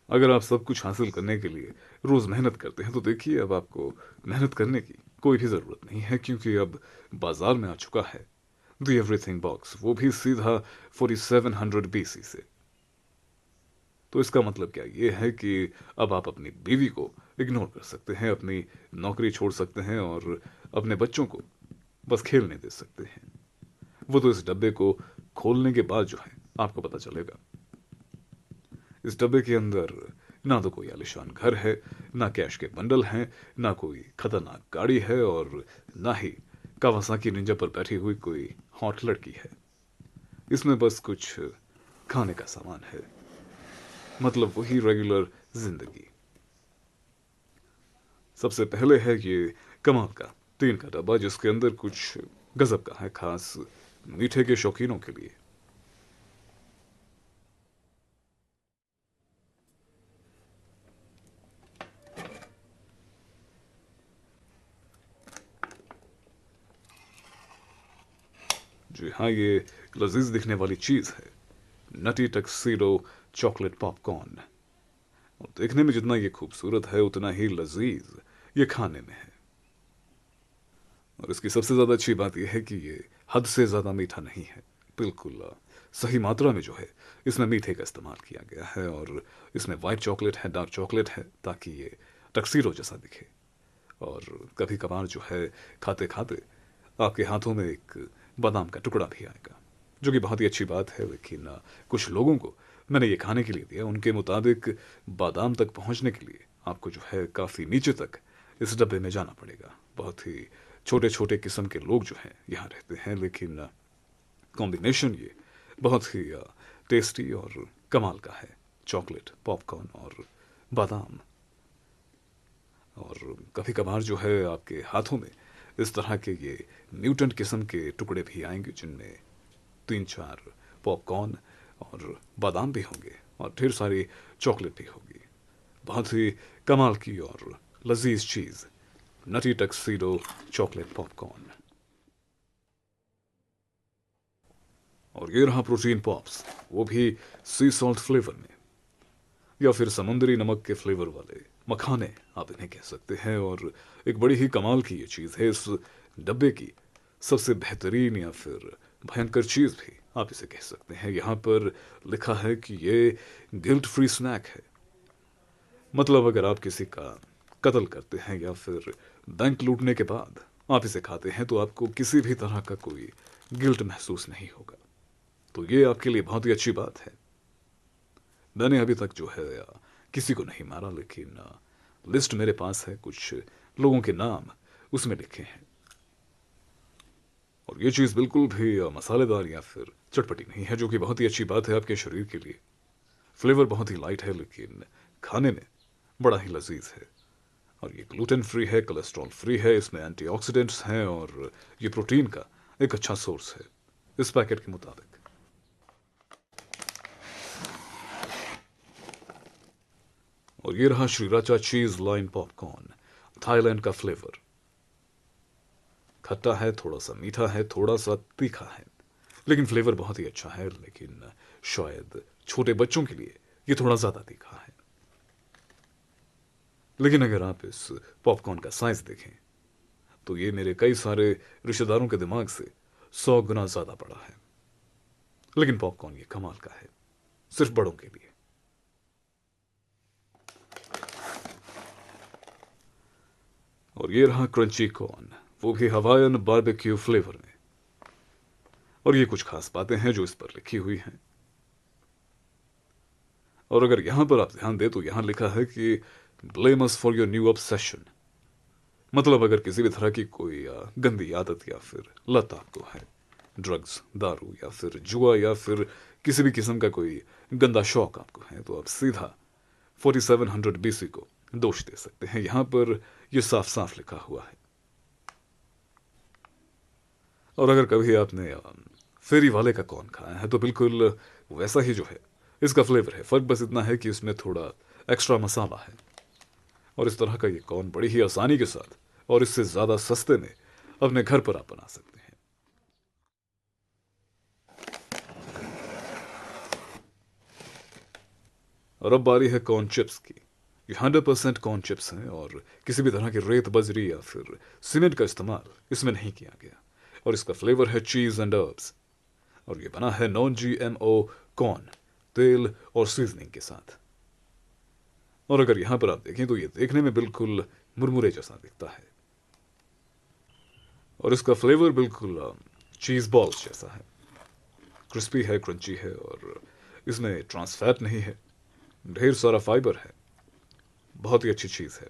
अगर आप सब कुछ हासिल करने के लिए रोज मेहनत करते हैं तो देखिए अब आपको मेहनत करने की कोई भी ज़रूरत नहीं है, क्योंकि अब बाजार में आ चुका है द एवरीथिंग बॉक्स, वो भी सीधा 4700 बीसी से। तो इसका मतलब क्या ये है कि अब आप अपनी बीवी को इग्नोर कर सकते हैं, अपनी नौकरी छोड़ सकते हैं और अपने बच्चों को बस खेलने दे सकते हैं। वो तो इस डब्बे को खोलने के बाद जो है आपको पता चलेगा। इस डब्बे के अंदर ना तो कोई आलिशान घर है, ना कैश के बंडल हैं, ना कोई खतरनाक गाड़ी है, और ना ही कावासाकी निंजा पर बैठी हुई कोई हॉट लड़की है। इसमें बस कुछ खाने का सामान है, मतलब वही रेगुलर जिंदगी। सबसे पहले है ये कमाल का टीन का डब्बा, जिसके अंदर कुछ गजब का है, खास मीठे के शौकीनों के लिए। जी हाँ, ये लजीज दिखने वाली चीज है, नटी टक्सीडो चॉकलेट पॉपकॉर्न। और देखने में जितना ये खूबसूरत है उतना ही लजीज ये खाने में है। और इसकी सबसे ज्यादा अच्छी बात यह है कि ये हद से ज्यादा मीठा नहीं है, बिल्कुल सही मात्रा में जो है इसमें मीठे का इस्तेमाल किया गया है। और इसमें वाइट चॉकलेट है, डार्क चॉकलेट है, ताकि ये टक्सीडो जैसा दिखे। और कभी कभार जो है खाते खाते आपके हाथों में एक बादाम का टुकड़ा भी आएगा, जो कि बहुत ही अच्छी बात है। लेकिन कुछ लोगों को मैंने ये खाने के लिए दिया, उनके मुताबिक बादाम तक पहुंचने के लिए आपको जो है काफ़ी नीचे तक इस डब्बे में जाना पड़ेगा। बहुत ही छोटे छोटे किस्म के लोग जो हैं यहाँ रहते हैं, लेकिन कॉम्बिनेशन ये बहुत ही टेस्टी और कमाल का है। चॉकलेट, पॉपकॉर्न और बादाम। और कभी कभार जो है आपके हाथों में इस तरह के ये म्यूटेंट किस्म के टुकड़े भी आएंगे, जिनमें तीन चार पॉपकॉर्न और बादाम भी होंगे और ढेर सारी चॉकलेट भी होगी। बहुत ही कमाल की और लजीज चीज़, नटी टक्सीडो चॉकलेट पॉपकॉर्न। और ये रहा प्रोटीन पॉप्स, वो भी सी सॉल्ट फ्लेवर में, या फिर समुद्री नमक के फ्लेवर वाले मखाने आप इन्हें कह सकते हैं। और एक बड़ी ही कमाल की ये चीज़ है, इस डब्बे की सबसे बेहतरीन या फिर भयंकर चीज़ भी आप इसे कह सकते हैं, यहाँ पर लिखा है कि ये गिल्ट फ्री स्नैक है। मतलब अगर आप किसी का कत्ल करते हैं या फिर बैंक लूटने के बाद आप इसे खाते हैं तो आपको किसी भी तरह का कोई गिल्ट महसूस नहीं होगा। तो ये आपके लिए बहुत ही अच्छी बात है। मैंने अभी तक जो है किसी को नहीं मारा, लेकिन लिस्ट मेरे पास है, कुछ लोगों के नाम उसमें लिखे हैं। और ये चीज़ बिल्कुल भी मसालेदार या फिर चटपटी नहीं है, जो कि बहुत ही अच्छी बात है आपके शरीर के लिए। फ्लेवर बहुत ही लाइट है, लेकिन खाने में बड़ा ही लजीज है। और ये ग्लूटेन फ्री है, कोलेस्ट्रॉल फ्री है, इसमें एंटीऑक्सीडेंट्स हैं, और ये प्रोटीन का एक अच्छा सोर्स है इस पैकेट के मुताबिक। और ये रहा श्रीराचा चीज लाइन पॉपकॉर्न, थाईलैंड का फ्लेवर। खट्टा है, थोड़ा सा मीठा है, थोड़ा सा तीखा है, लेकिन फ्लेवर बहुत ही अच्छा है। लेकिन शायद छोटे बच्चों के लिए ये थोड़ा ज़्यादा तीखा है। लेकिन अगर आप इस पॉपकॉर्न का साइज देखें तो ये मेरे कई सारे रिश्तेदारों के दिमाग से 100 गुना ज़्यादा बड़ा है। लेकिन पॉपकॉर्न ये कमाल का है, सिर्फ बड़ों के लिए। और ये रहा क्रंची कॉर्न, वो भी हवायन बारबेक्यू फ्लेवर में। और ये कुछ खास बातें हैं जो इस पर लिखी हुई हैं। और अगर यहां पर आप ध्यान दें तो यहां लिखा है कि blame us for your new obsession. मतलब अगर किसी भी तरह की कोई गंदी आदत या फिर लत आपको है, ड्रग्स, दारू या फिर जुआ या फिर किसी भी किस्म का कोई गंदा शौक आपको है, तो आप सीधा 4700 बीसी को दोष दे सकते हैं। यहां पर यह साफ साफ लिखा हुआ है। और अगर कभी आपने फेरी वाले का कौन खाया है तो बिल्कुल वैसा ही जो है इसका फ्लेवर है। फर्क बस इतना है कि इसमें थोड़ा एक्स्ट्रा मसाला है। और इस तरह का ये कौन बड़ी ही आसानी के साथ और इससे ज़्यादा सस्ते में अपने घर पर आप बना सकते हैं। और अब बारी है कॉर्न चिप्स की। ये 100% कॉर्न चिप्स हैं और किसी भी तरह की रेत बजरी या फिर सीमेंट का इस्तेमाल इसमें नहीं किया गया। और इसका फ्लेवर है चीज़ एंड हर्ब्स। और ये बना है नॉन GMO कॉर्न, तेल और सीजनिंग के साथ। और अगर यहां पर आप देखें तो ये देखने में बिल्कुल मुरमुरे जैसा दिखता है और इसका फ्लेवर बिल्कुल चीज़ बॉल्स जैसा है। क्रिस्पी है, क्रंची है और इसमें ट्रांस फैट नहीं है, ढेर सारा फाइबर है। बहुत ही अच्छी चीज़ है।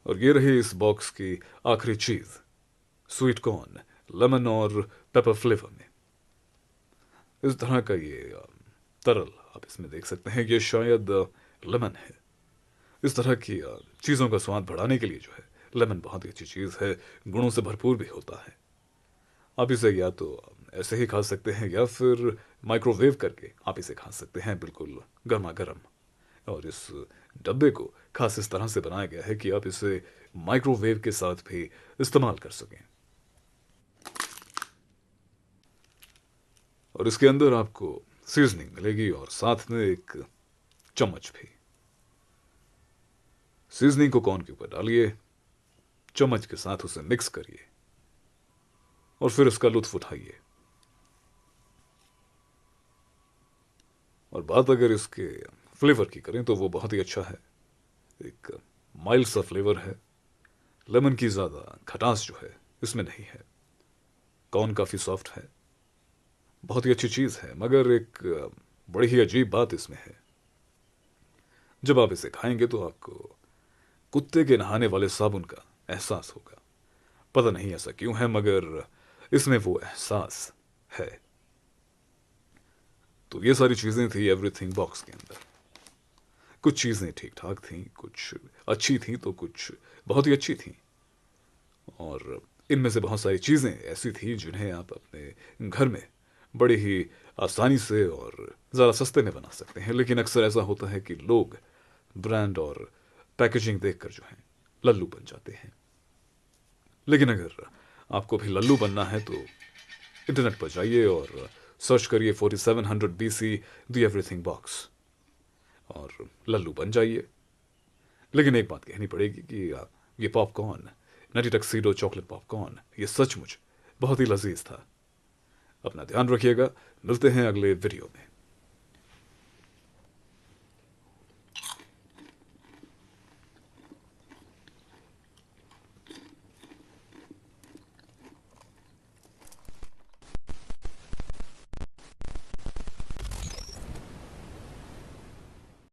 और ये रही इस बॉक्स की आखिरी चीज़, स्वीट कॉर्न, लेमन और पेपर फ्लेवर में। इस तरह का ये तरल आप इसमें देख सकते हैं, ये शायद लेमन है। इस तरह की चीज़ों का स्वाद बढ़ाने के लिए जो है लेमन बहुत ही अच्छी चीज़ है, गुणों से भरपूर भी होता है। आप इसे या तो ऐसे ही खा सकते हैं या फिर माइक्रोवेव करके आप इसे खा सकते हैं, बिल्कुल गर्मा गर्म। और इस डब्बे को खास इस तरह से बनाया गया है कि आप इसे माइक्रोवेव के साथ भी इस्तेमाल कर सकें। और इसके अंदर आपको सीजनिंग मिलेगी और साथ में एक चम्मच भी। सीजनिंग को कॉर्न के ऊपर डालिए, चम्मच के साथ उसे मिक्स करिए और फिर इसका लुत्फ उठाइए। और बात अगर इसके फ्लेवर की करें तो वो बहुत ही अच्छा है। एक माइल्ड सा फ्लेवर है, लेमन की ज़्यादा खटास जो है इसमें नहीं है। कॉर्न काफ़ी सॉफ्ट है, बहुत ही अच्छी चीज़ है। मगर एक बड़ी ही अजीब बात इसमें है, जब आप इसे खाएंगे तो आपको कुत्ते के नहाने वाले साबुन का एहसास होगा। पता नहीं ऐसा क्यों है, मगर इसमें वो एहसास है। तो ये सारी चीज़ें थी एवरीथिंग बॉक्स के अंदर। कुछ चीज़ें ठीक ठाक थीं, कुछ अच्छी थीं तो कुछ बहुत ही अच्छी थीं। और इनमें से बहुत सारी चीज़ें ऐसी थीं जिन्हें आप अपने घर में बड़ी ही आसानी से और ज़्यादा सस्ते में बना सकते हैं। लेकिन अक्सर ऐसा होता है कि लोग ब्रांड और पैकेजिंग देखकर जो है लल्लू बन जाते हैं। लेकिन अगर आपको भी लल्लू बनना है तो इंटरनेट पर जाइए और सर्च करिए 4700 BC द एवरीथिंग बॉक्स और लल्लू बन जाइए। लेकिन एक बात कहनी पड़ेगी कि ये पॉपकॉर्न, नटी टक्सीडो चॉकलेट पॉपकॉर्न, ये सचमुच बहुत ही लजीज था। अपना ध्यान रखिएगा, मिलते हैं अगले वीडियो में।